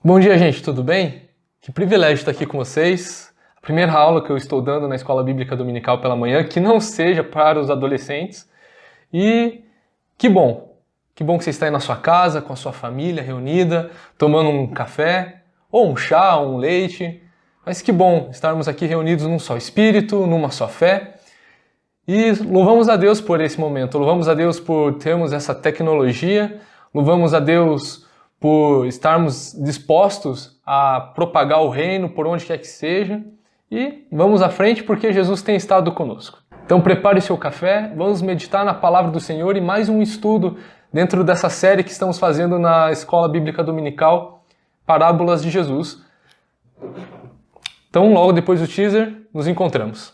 Bom dia, gente, tudo bem? Que privilégio estar aqui com vocês. A primeira aula que eu estou dando na Escola Bíblica Dominical pela manhã, que não seja para os adolescentes. E que bom que você está aí na sua casa, com a sua família reunida, tomando um café, ou um chá, ou um leite. Mas que bom estarmos aqui reunidos num só espírito, numa só fé. E louvamos a Deus por esse momento, louvamos a Deus por termos essa tecnologia, louvamos a Deus por estarmos dispostos a propagar o reino por onde quer que seja. E vamos à frente porque Jesus tem estado conosco. Então prepare seu café, vamos meditar na palavra do Senhor e mais um estudo dentro dessa série que estamos fazendo na Escola Bíblica Dominical, Parábolas de Jesus. Então logo depois do teaser, nos encontramos.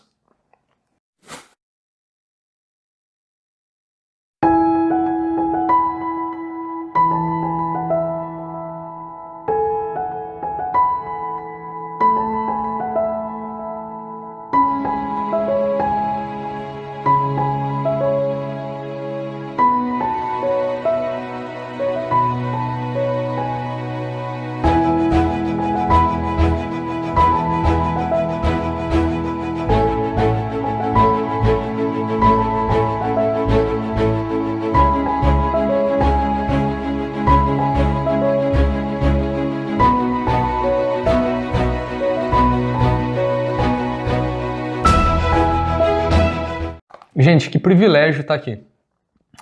Gente, que privilégio estar aqui.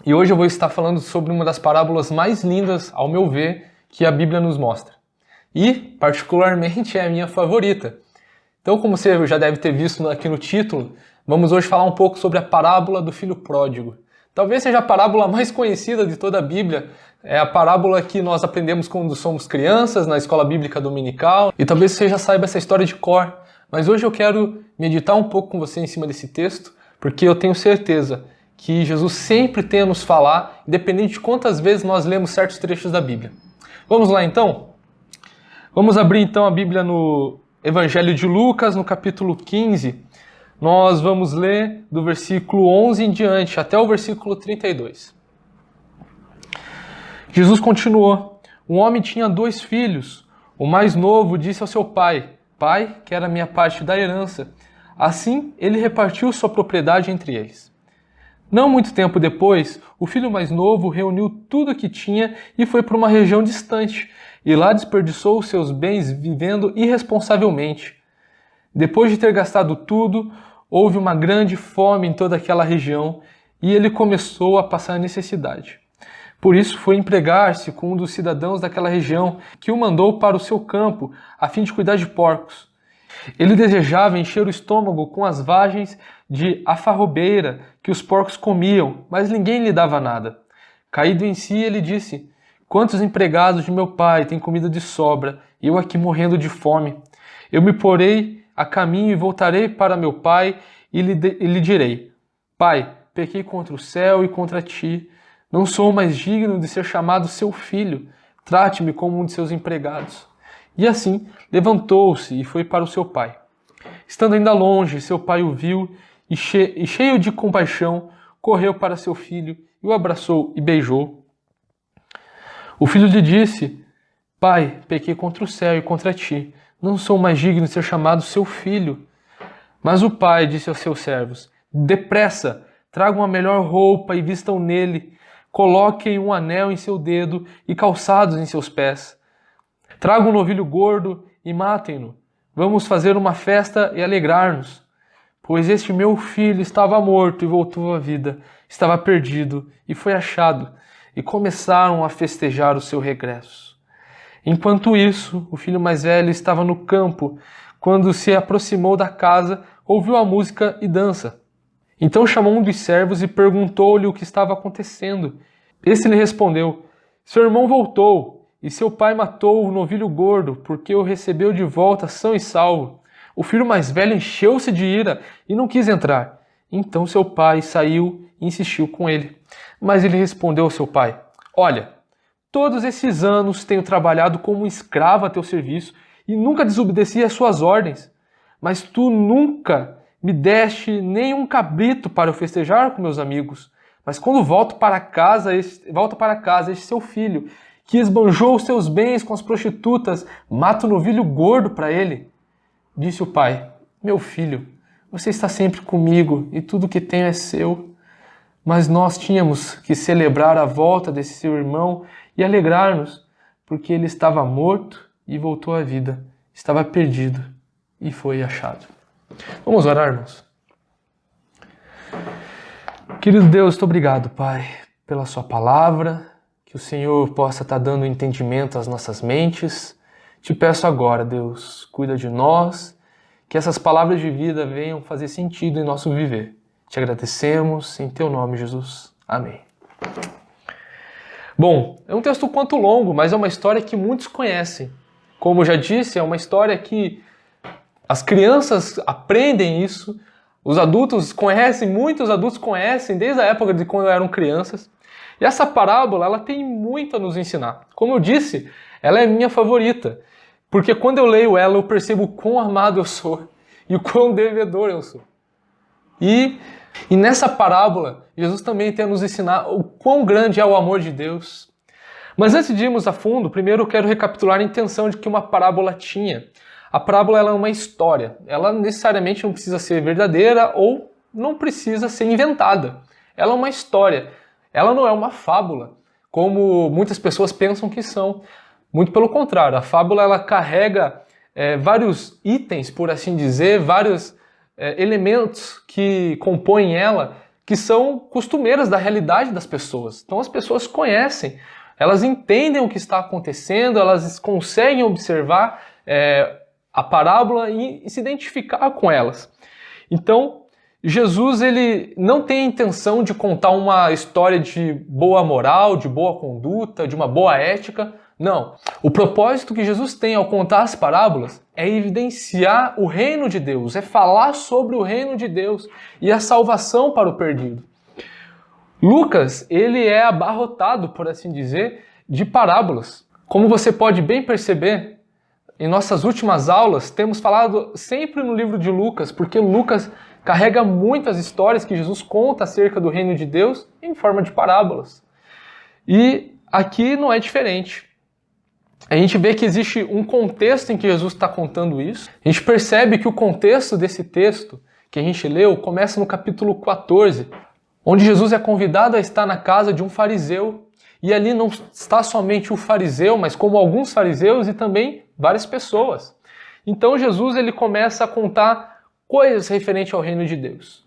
E hoje eu vou estar falando sobre uma das parábolas mais lindas, ao meu ver, que a Bíblia nos mostra. E, particularmente, é a minha favorita. Então, como você já deve ter visto aqui no título, vamos hoje falar um pouco sobre a parábola do filho pródigo. Talvez seja a parábola mais conhecida de toda a Bíblia. É a parábola que nós aprendemos quando somos crianças, na escola bíblica dominical. E talvez você já saiba essa história de cor. Mas hoje eu quero meditar um pouco com você em cima desse texto, porque eu tenho certeza que Jesus sempre tem a nos falar, independente de quantas vezes nós lemos certos trechos da Bíblia. Vamos lá então? Vamos abrir então a Bíblia no Evangelho de Lucas, no capítulo 15. Nós vamos ler do versículo 11 em diante, até o versículo 32. Jesus continuou: um homem tinha 2 filhos. O mais novo disse ao seu pai: Pai, quero a minha parte da herança. Assim, ele repartiu sua propriedade entre eles. Não muito tempo depois, o filho mais novo reuniu tudo o que tinha e foi para uma região distante, e lá desperdiçou seus bens vivendo irresponsavelmente. Depois de ter gastado tudo, houve uma grande fome em toda aquela região, e ele começou a passar necessidade. Por isso foi empregar-se com um dos cidadãos daquela região, que o mandou para o seu campo, a fim de cuidar de porcos. Ele desejava encher o estômago com as vagens de alfarrobeira que os porcos comiam, mas ninguém lhe dava nada. Caído em si, ele disse: Quantos empregados de meu pai têm comida de sobra, e eu aqui morrendo de fome? Eu me porei a caminho e voltarei para meu pai e lhe direi: Pai, pequei contra o céu e contra ti. Não sou mais digno de ser chamado seu filho. Trate-me como um de seus empregados. E assim, levantou-se e foi para o seu pai. Estando ainda longe, seu pai o viu e, cheio de compaixão, correu para seu filho e o abraçou e beijou. O filho lhe disse: Pai, pequei contra o céu e contra ti. Não sou mais digno de ser chamado seu filho. Mas o pai disse aos seus servos: Depressa, tragam a melhor roupa e vistam nele. Coloquem um anel em seu dedo e calçados em seus pés. Tragam um novilho gordo e matem-no. Vamos fazer uma festa e alegrar-nos. Pois este meu filho estava morto e voltou à vida, estava perdido e foi achado, e começaram a festejar o seu regresso. Enquanto isso, o filho mais velho estava no campo. Quando se aproximou da casa, ouviu a música e dança. Então chamou um dos servos e perguntou-lhe o que estava acontecendo. Este lhe respondeu: Seu irmão voltou, e seu pai matou o novilho gordo, porque o recebeu de volta são e salvo. O filho mais velho encheu-se de ira e não quis entrar. Então seu pai saiu e insistiu com ele. Mas ele respondeu ao seu pai: Olha, todos esses anos tenho trabalhado como um escravo a teu serviço e nunca desobedeci às suas ordens. Mas tu nunca me deste nem um cabrito para eu festejar com meus amigos. Mas quando volta para casa este seu filho, que esbanjou os seus bens com as prostitutas, mata o novilho gordo para ele. Disse o pai: meu filho, você está sempre comigo e tudo que tenho é seu. Mas nós tínhamos que celebrar a volta desse seu irmão e alegrar-nos, porque ele estava morto e voltou à vida, estava perdido e foi achado. Vamos orar, irmãos. Querido Deus, muito obrigado, Pai, pela sua palavra, que o Senhor possa estar dando entendimento às nossas mentes. Te peço agora, Deus, cuida de nós, que essas palavras de vida venham fazer sentido em nosso viver. Te agradecemos em teu nome, Jesus. Amém. Bom, é um texto quanto longo, mas é uma história que muitos conhecem. Como eu já disse, é uma história que as crianças aprendem isso, os adultos conhecem, muitos adultos conhecem desde a época de quando eram crianças. E essa parábola, ela tem muito a nos ensinar. Como eu disse, ela é minha favorita, porque quando eu leio ela, eu percebo o quão amado eu sou e o quão devedor eu sou. E nessa parábola, Jesus também tem a nos ensinar o quão grande é o amor de Deus. Mas antes de irmos a fundo, primeiro eu quero recapitular a intenção de que uma parábola tinha. A parábola ela é uma história. Ela necessariamente não precisa ser verdadeira ou não precisa ser inventada. Ela é uma história. Ela não é uma fábula, como muitas pessoas pensam que são. Muito pelo contrário, a fábula ela carrega vários itens, por assim dizer, vários elementos que compõem ela, que são costumeiras da realidade das pessoas. Então as pessoas conhecem, elas entendem o que está acontecendo, elas conseguem observar a parábola e se identificar com elas. Então, Jesus ele não tem a intenção de contar uma história de boa moral, de boa conduta, de uma boa ética. Não. O propósito que Jesus tem ao contar as parábolas é evidenciar o reino de Deus, é falar sobre o reino de Deus e a salvação para o perdido. Lucas, ele é abarrotado, por assim dizer, de parábolas. Como você pode bem perceber, em nossas últimas aulas, temos falado sempre no livro de Lucas, porque Lucas carrega muitas histórias que Jesus conta acerca do reino de Deus em forma de parábolas. E aqui não é diferente. A gente vê que existe um contexto em que Jesus está contando isso. A gente percebe que o contexto desse texto que a gente leu começa no capítulo 14, onde Jesus é convidado a estar na casa de um fariseu. E ali não está somente o fariseu, mas como alguns fariseus e também várias pessoas. Então Jesus ele começa a contar coisas referentes ao reino de Deus.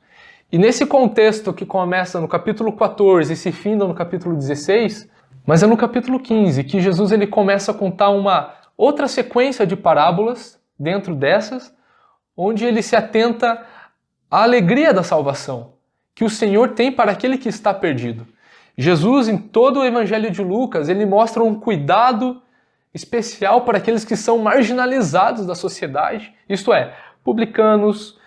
E nesse contexto que começa no capítulo 14 e se finda no capítulo 16, mas é no capítulo 15 que Jesus ele começa a contar uma outra sequência de parábolas dentro dessas, onde ele se atenta à alegria da salvação que o Senhor tem para aquele que está perdido. Jesus, em todo o Evangelho de Lucas, ele mostra um cuidado especial para aqueles que são marginalizados da sociedade, isto é, publicanos,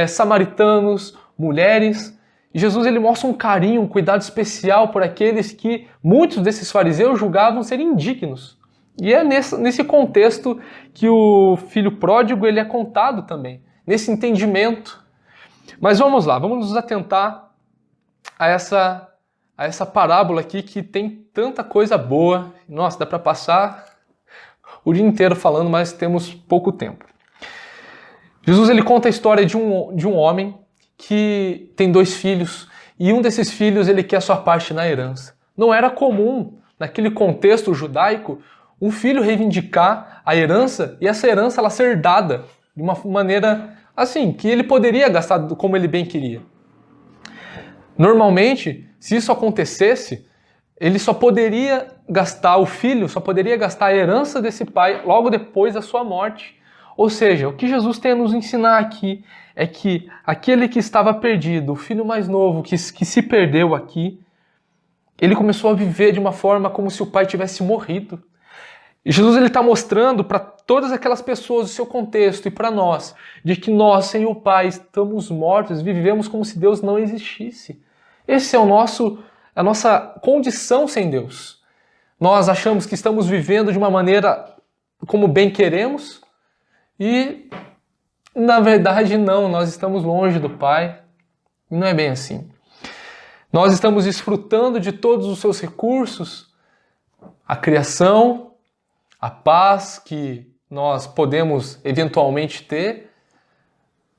samaritanos, mulheres. E Jesus ele mostra um carinho, um cuidado especial por aqueles que muitos desses fariseus julgavam ser indignos. E é nesse contexto que o filho pródigo ele é contado também, nesse entendimento. Mas vamos lá, vamos nos atentar a essa parábola aqui que tem tanta coisa boa. Nossa, dá para passar o dia inteiro falando, mas temos pouco tempo. Jesus ele conta a história de um homem que tem 2 filhos e um desses filhos ele quer sua parte na herança. Não era comum, naquele contexto judaico, um filho reivindicar a herança e essa herança ela ser dada de uma maneira assim, que ele poderia gastar como ele bem queria. Normalmente, se isso acontecesse, ele só poderia gastar, o filho só poderia gastar a herança desse pai logo depois da sua morte. Ou seja, o que Jesus tem a nos ensinar aqui é que aquele que estava perdido, o filho mais novo que se perdeu aqui, ele começou a viver de uma forma como se o pai tivesse morrido. E Jesus está mostrando para todas aquelas pessoas do seu contexto e para nós, de que nós, sem o pai, estamos mortos, vivemos como se Deus não existisse. Esse é a nossa condição sem Deus. Nós achamos que estamos vivendo de uma maneira como bem queremos e, na verdade, não. Nós estamos longe do Pai e não é bem assim. Nós estamos desfrutando de todos os seus recursos a criação, a paz que nós podemos eventualmente ter,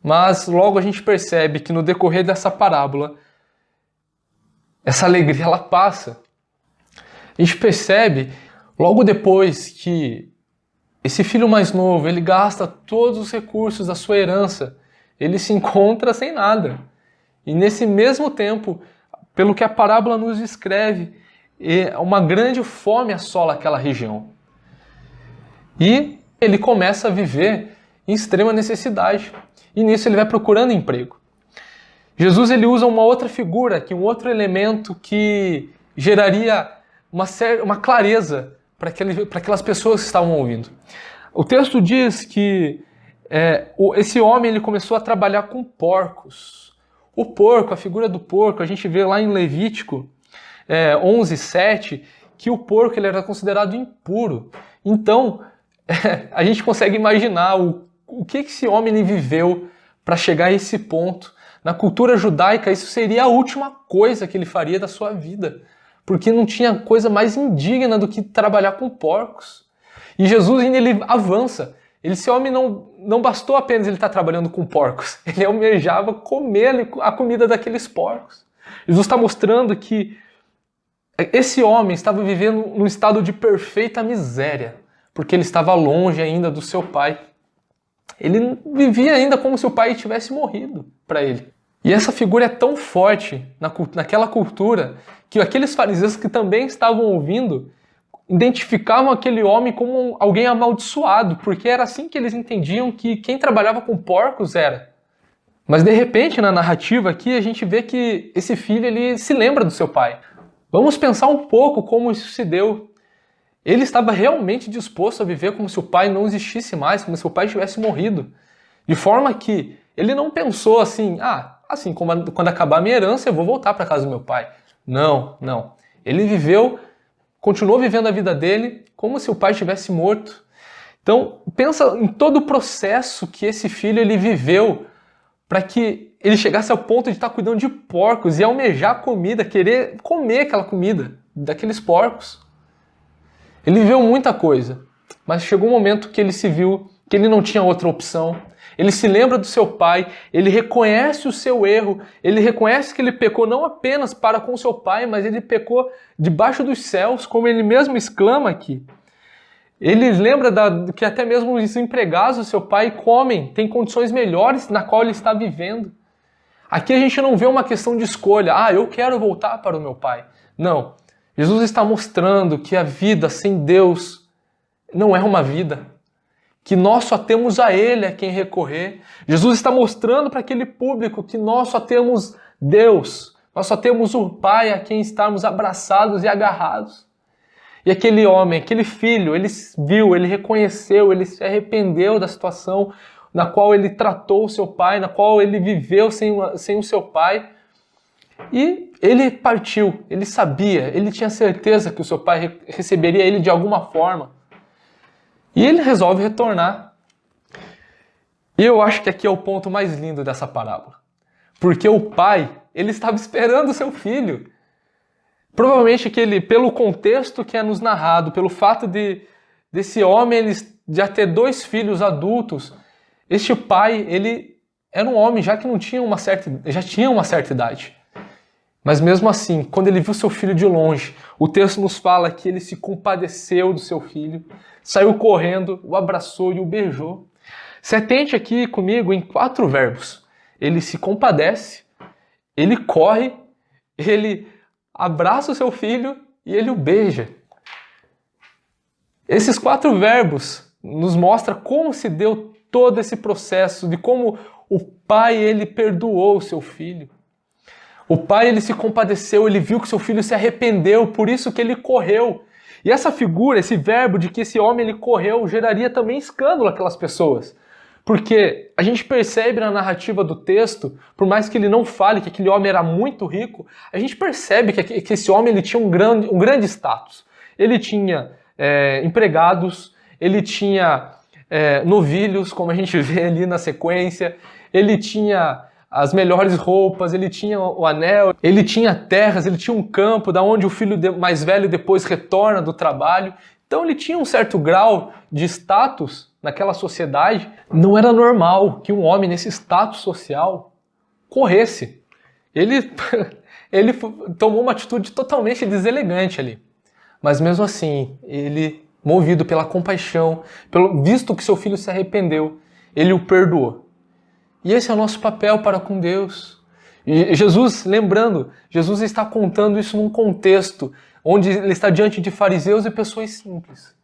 mas logo a gente percebe que no decorrer dessa parábola, essa alegria ela passa. A gente percebe logo depois que esse filho mais novo, ele gasta todos os recursos da sua herança, ele se encontra sem nada. E nesse mesmo tempo, pelo que a parábola nos descreve, uma grande fome assola aquela região. E ele começa a viver em extrema necessidade. E nisso ele vai procurando emprego. Jesus ele usa uma outra figura, um outro elemento que geraria uma clareza para aquelas pessoas que estavam ouvindo. O texto diz que esse homem ele começou a trabalhar com porcos. O porco, a figura do porco, a gente vê lá em Levítico 11:7, que o porco ele era considerado impuro. Então, a gente consegue imaginar o que esse homem ele viveu para chegar a esse ponto. Na cultura judaica, isso seria a última coisa que ele faria da sua vida, porque não tinha coisa mais indigna do que trabalhar com porcos. E Jesus ainda ele avança. Esse homem não bastou apenas ele estar trabalhando com porcos, ele almejava comer a comida daqueles porcos. Jesus está mostrando que esse homem estava vivendo num estado de perfeita miséria, porque ele estava longe ainda do seu pai. Ele vivia ainda como se o pai tivesse morrido para ele. E essa figura é tão forte naquela cultura que aqueles fariseus que também estavam ouvindo identificavam aquele homem como alguém amaldiçoado, porque era assim que eles entendiam que quem trabalhava com porcos era. Mas de repente na narrativa aqui a gente vê que esse filho ele se lembra do seu pai. Vamos pensar um pouco como isso se deu. Ele estava realmente disposto a viver como se o pai não existisse mais, como se o pai tivesse morrido. De forma que ele não pensou assim, quando acabar a minha herança eu vou voltar para casa do meu pai. Não. Ele continuou vivendo a vida dele como se o pai tivesse morto. Então, pensa em todo o processo que esse filho ele viveu para que ele chegasse ao ponto de estar cuidando de porcos e almejar comida, querer comer aquela comida daqueles porcos. Ele viveu muita coisa, mas chegou um momento que ele se viu que ele não tinha outra opção. Ele se lembra do seu pai, ele reconhece o seu erro, ele reconhece que ele pecou não apenas para com seu pai, mas ele pecou debaixo dos céus, como ele mesmo exclama aqui. Ele lembra que até mesmo os empregados do seu pai comem, têm condições melhores na qual ele está vivendo. Aqui a gente não vê uma questão de escolha, eu quero voltar para o meu pai. Não. Jesus está mostrando que a vida sem Deus não é uma vida, que nós só temos a Ele a quem recorrer. Jesus está mostrando para aquele público que nós só temos Deus, nós só temos o Pai a quem estarmos abraçados e agarrados. E aquele homem, aquele filho, ele viu, ele reconheceu, ele se arrependeu da situação na qual ele tratou o seu pai, na qual ele viveu sem o seu pai. E ele partiu, ele sabia, ele tinha certeza que o seu pai receberia ele de alguma forma. E ele resolve retornar. E eu acho que aqui é o ponto mais lindo dessa parábola. Porque o pai, ele estava esperando o seu filho. Provavelmente pelo contexto que é nos narrado, pelo fato desse homem ele já ter 2 filhos adultos, este pai, ele era um homem já tinha uma certa idade. Mas mesmo assim, quando ele viu seu filho de longe, o texto nos fala que ele se compadeceu do seu filho, saiu correndo, o abraçou e o beijou. Se atente aqui comigo em 4 verbos. Ele se compadece, ele corre, ele abraça o seu filho e ele o beija. Esses 4 verbos nos mostram como se deu todo esse processo, de como o pai ele perdoou o seu filho. O pai ele se compadeceu, ele viu que seu filho se arrependeu, por isso que ele correu. E essa figura, esse verbo de que esse homem ele correu, geraria também escândalo àquelas pessoas. Porque a gente percebe na narrativa do texto, por mais que ele não fale que aquele homem era muito rico, a gente percebe que esse homem ele tinha um grande status. Ele tinha empregados, ele tinha novilhos, como a gente vê ali na sequência, ele tinha as melhores roupas, ele tinha o anel, ele tinha terras, ele tinha um campo da onde o filho mais velho depois retorna do trabalho. Então ele tinha um certo grau de status naquela sociedade. Não era normal que um homem nesse status social corresse. Ele tomou uma atitude totalmente deselegante ali. Mas mesmo assim, ele, movido pela compaixão, visto que seu filho se arrependeu, ele o perdoou. E esse é o nosso papel para com Deus. E Jesus, lembrando, Jesus está contando isso num contexto onde ele está diante de fariseus e pessoas simples.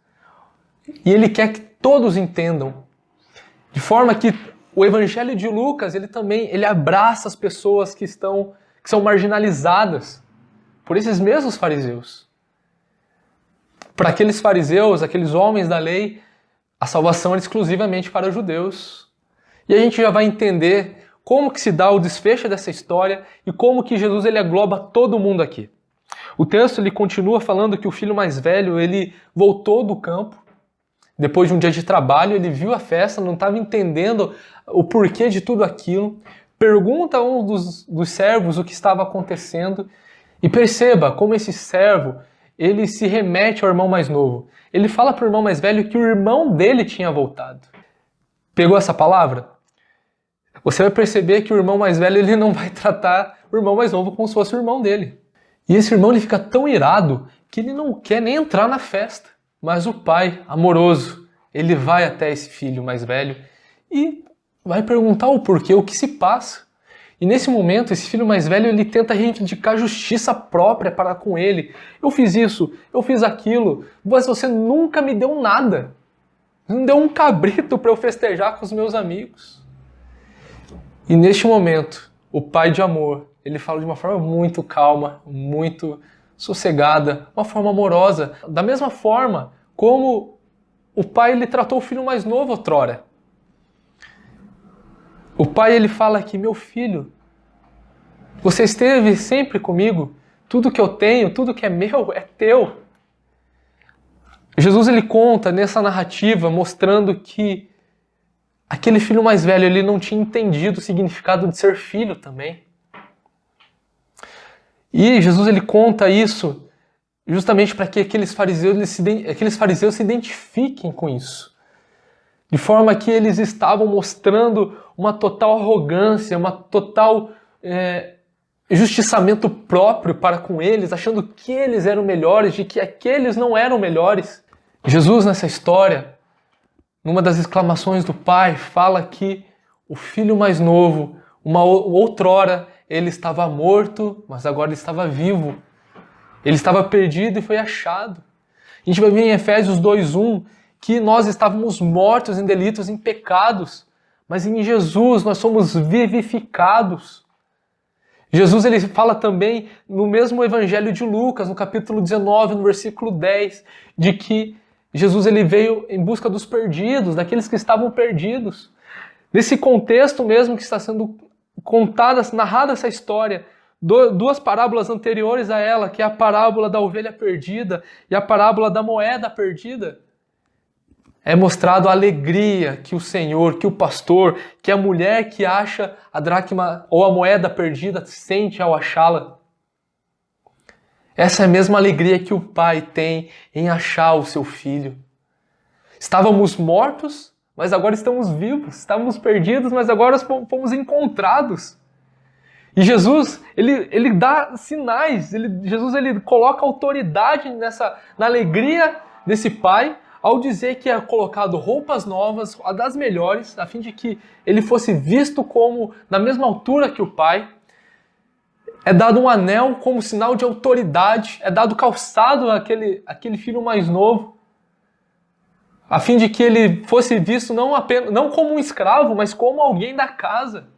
E ele quer que todos entendam. De forma que o Evangelho de Lucas, ele abraça as pessoas que são marginalizadas por esses mesmos fariseus. Para aqueles fariseus, aqueles homens da lei, a salvação era exclusivamente para os judeus. E a gente já vai entender como que se dá o desfecho dessa história e como que Jesus ele engloba todo mundo aqui. O texto ele continua falando que o filho mais velho ele voltou do campo. Depois de um dia de trabalho, ele viu a festa, não estava entendendo o porquê de tudo aquilo. Pergunta a um dos servos o que estava acontecendo e perceba como esse servo ele se remete ao irmão mais novo. Ele fala para o irmão mais velho que o irmão dele tinha voltado. Pegou essa palavra? Você vai perceber que o irmão mais velho ele não vai tratar o irmão mais novo como se fosse o irmão dele. E esse irmão ele fica tão irado que ele não quer nem entrar na festa. Mas o pai, amoroso, ele vai até esse filho mais velho e vai perguntar o porquê, o que se passa. E nesse momento, esse filho mais velho ele tenta reivindicar justiça própria para com ele. Eu fiz isso, eu fiz aquilo, mas você nunca me deu nada. Não deu um cabrito para eu festejar com os meus amigos. E neste momento, o pai de amor, ele fala de uma forma muito calma, muito sossegada, uma forma amorosa. Da mesma forma como o pai ele tratou o filho mais novo outrora. O pai ele fala aqui, meu filho, você esteve sempre comigo, tudo que eu tenho, tudo que é meu é teu. Jesus ele conta nessa narrativa mostrando que aquele filho mais velho ele não tinha entendido o significado de ser filho também. E Jesus ele conta isso justamente para que aqueles fariseus se identifiquem com isso. De forma que eles estavam mostrando uma total arrogância, uma total justiçamento próprio para com eles, achando que eles eram melhores, de que aqueles não eram melhores. Jesus nessa história, numa das exclamações do pai, fala que o filho mais novo, outrora, ele estava morto, mas agora ele estava vivo. Ele estava perdido e foi achado. A gente vai ver em Efésios 2:1 que nós estávamos mortos em delitos, em pecados, mas em Jesus nós somos vivificados. Jesus ele fala também no mesmo Evangelho de Lucas, no capítulo 19, no versículo 10, de que Jesus ele veio em busca dos perdidos, daqueles que estavam perdidos. Nesse contexto mesmo que está sendo narrada essa história, duas parábolas anteriores a ela, que é a parábola da ovelha perdida e a parábola da moeda perdida, é mostrado a alegria que o Senhor, que o pastor, que a mulher que acha a dracma ou a moeda perdida sente ao achá-la. Essa é a mesma alegria que o pai tem em achar o seu filho. Estávamos mortos, mas agora estamos vivos. Estávamos perdidos, mas agora fomos encontrados. E Jesus, ele dá sinais. Jesus ele coloca autoridade na alegria desse pai, ao dizer que é colocado roupas novas, a das melhores, a fim de que ele fosse visto como na mesma altura que o pai. É dado um anel como sinal de autoridade, é dado calçado àquele filho mais novo, a fim de que ele fosse visto não como um escravo, mas como alguém da casa.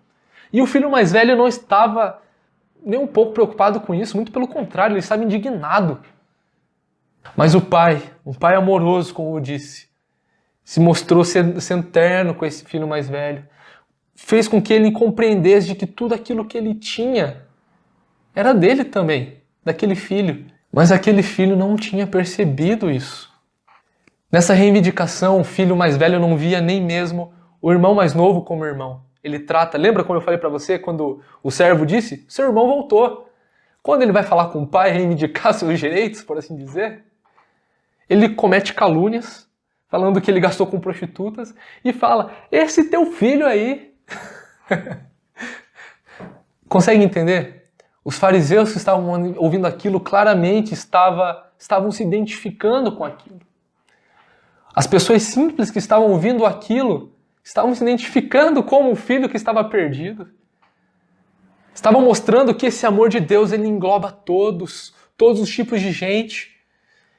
E o filho mais velho não estava nem um pouco preocupado com isso, muito pelo contrário, ele estava indignado. Mas o pai, um pai amoroso, como eu disse, se mostrou sendo terno com esse filho mais velho, fez com que ele compreendesse de que tudo aquilo que ele tinha era dele também, daquele filho. Mas aquele filho não tinha percebido isso. Nessa reivindicação, o filho mais velho não via nem mesmo o irmão mais novo como irmão. ele trata, lembra como eu falei para você, quando o servo disse, seu irmão voltou. Quando ele vai falar com o pai, reivindicar seus direitos, por assim dizer, ele comete calúnias, falando que ele gastou com prostitutas, e fala, esse teu filho aí. Consegue entender? Os fariseus que estavam ouvindo aquilo claramente estavam se identificando com aquilo. As pessoas simples que estavam ouvindo aquilo estavam se identificando como o filho que estava perdido. Estavam mostrando que esse amor de Deus ele engloba todos os tipos de gente.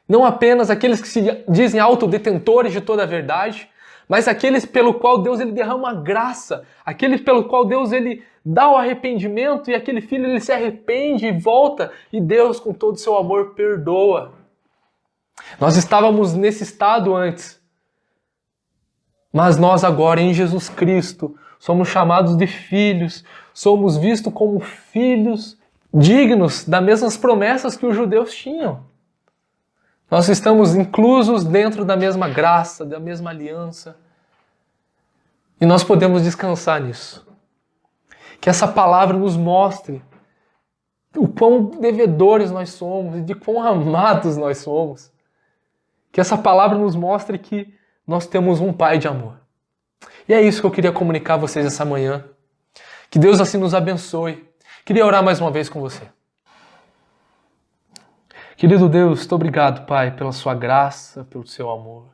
Não apenas aqueles que se dizem autodetentores de toda a verdade, mas aqueles pelo qual Deus ele derrama graça, aqueles pelo qual Deus ele dá o arrependimento e aquele filho ele se arrepende e volta e Deus com todo o seu amor perdoa. Nós estávamos nesse estado antes, mas nós agora em Jesus Cristo somos chamados de filhos, somos vistos como filhos dignos das mesmas promessas que os judeus tinham. Nós estamos inclusos dentro da mesma graça, da mesma aliança. E nós podemos descansar nisso. Que essa palavra nos mostre o quão devedores nós somos e de quão amados nós somos. Que essa palavra nos mostre que nós temos um Pai de amor. E é isso que eu queria comunicar a vocês essa manhã. Que Deus assim nos abençoe. Queria orar mais uma vez com você. Querido Deus, muito obrigado, Pai, pela sua graça, pelo seu amor.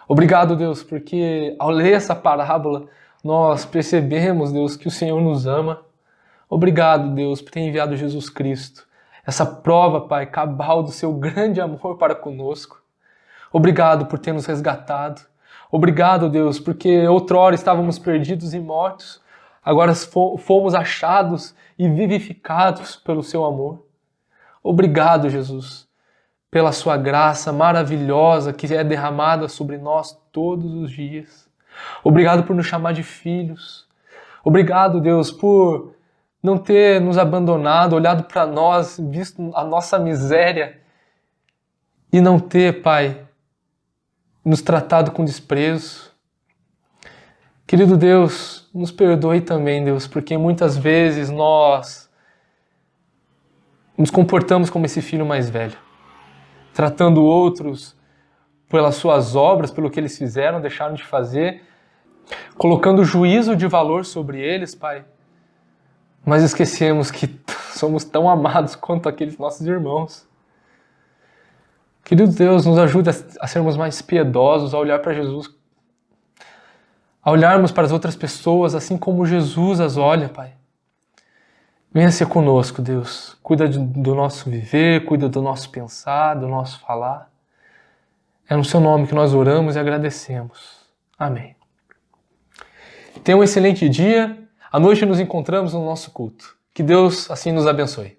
Obrigado, Deus, porque ao ler essa parábola, nós percebemos, Deus, que o Senhor nos ama. Obrigado, Deus, por ter enviado Jesus Cristo. Essa prova, Pai, cabal do seu grande amor para conosco. Obrigado por ter nos resgatado. Obrigado, Deus, porque outrora estávamos perdidos e mortos. Agora fomos achados e vivificados pelo seu amor. Obrigado, Jesus, pela sua graça maravilhosa que é derramada sobre nós todos os dias. Obrigado por nos chamar de filhos. Obrigado, Deus, por não ter nos abandonado, olhado para nós, visto a nossa miséria e não ter, Pai, nos tratado com desprezo. Querido Deus, nos perdoe também, Deus, porque muitas vezes nós nos comportamos como esse filho mais velho, tratando outros pelas suas obras, pelo que eles fizeram, deixaram de fazer, colocando juízo de valor sobre eles, Pai. Mas esquecemos que somos tão amados quanto aqueles nossos irmãos. Querido Deus, nos ajude a sermos mais piedosos, a olhar para Jesus, a olharmos para as outras pessoas assim como Jesus as olha, Pai. Venha ser conosco, Deus. Cuida do nosso viver, cuida do nosso pensar, do nosso falar. É no seu nome que nós oramos e agradecemos. Amém. Tenha um excelente dia. À noite nos encontramos no nosso culto. Que Deus assim nos abençoe.